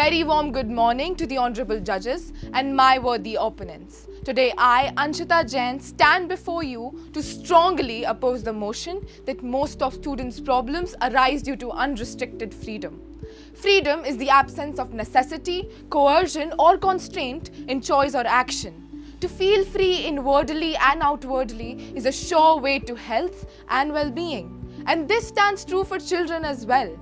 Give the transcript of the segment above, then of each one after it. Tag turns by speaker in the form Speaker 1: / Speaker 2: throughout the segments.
Speaker 1: very warm good morning to the honorable judges and my worthy opponents. Today I, Anshita Jain, stand before you to strongly oppose the motion that most of students' problems arise due to unrestricted freedom. Freedom is the absence of necessity, coercion or constraint in choice or action. To feel free inwardly and outwardly is a sure way to health and well-being. And this stands true for children as well.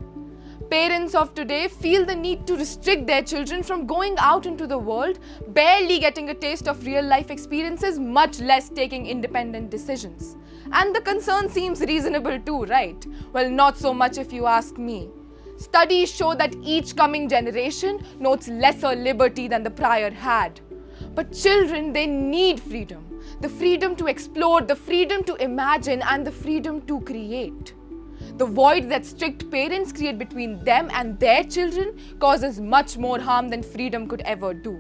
Speaker 1: Parents of today feel the need to restrict their children from going out into the world, barely getting a taste of real life experiences, much less taking independent decisions. And the concern seems reasonable too, right? Well, not so much if you ask me. Studies show that each coming generation notes lesser liberty than the prior had. But children, they need freedom. The freedom to explore, the freedom to imagine, and the freedom to create. The void that strict parents create between them and their children causes much more harm than freedom could ever do.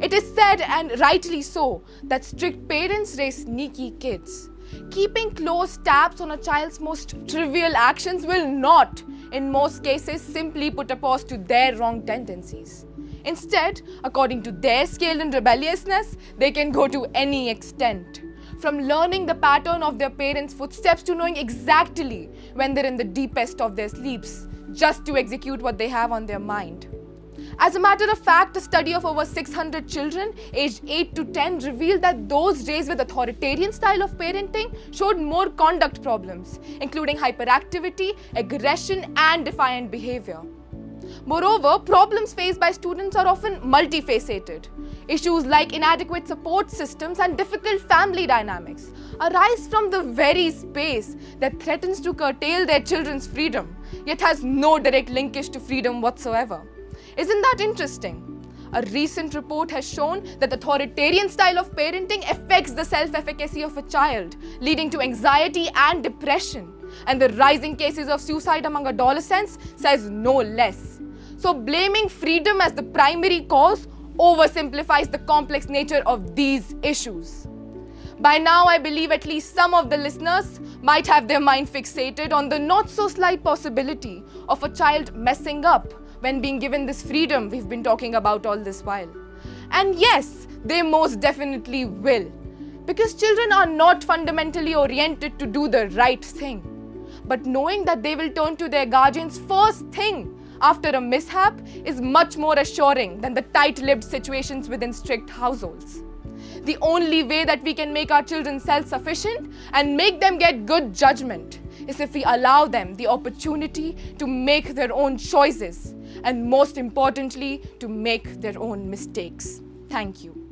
Speaker 1: It is said, and rightly so, that strict parents raise sneaky kids. Keeping close tabs on a child's most trivial actions will not, in most cases, simply put a pause to their wrong tendencies. Instead, according to their scale and rebelliousness, they can go to any extent. From learning the pattern of their parents' footsteps to knowing exactly when they're in the deepest of their sleeps, just to execute what they have on their mind. As a matter of fact, a study of over 600 children aged 8 to 10 revealed that those raised with authoritarian style of parenting showed more conduct problems, including hyperactivity, aggression, and defiant behavior. Moreover, problems faced by students are often multifaceted. Issues like inadequate support systems and difficult family dynamics arise from the very space that threatens to curtail their children's freedom, yet has no direct linkage to freedom whatsoever. Isn't that interesting? A recent report has shown that the authoritarian style of parenting affects the self-efficacy of a child, leading to anxiety and depression. And the rising cases of suicide among adolescents says no less. So blaming freedom as the primary cause oversimplifies the complex nature of these issues. By now, I believe at least some of the listeners might have their mind fixated on the not-so-slight possibility of a child messing up when being given this freedom we've been talking about all this while. And yes, they most definitely will. Because children are not fundamentally oriented to do the right thing. But knowing that they will turn to their guardians first thing after a mishap is much more assuring than the tight-lipped situations within strict households. The only way that we can make our children self-sufficient and make them get good judgment is if we allow them the opportunity to make their own choices and most importantly, to make their own mistakes. Thank you.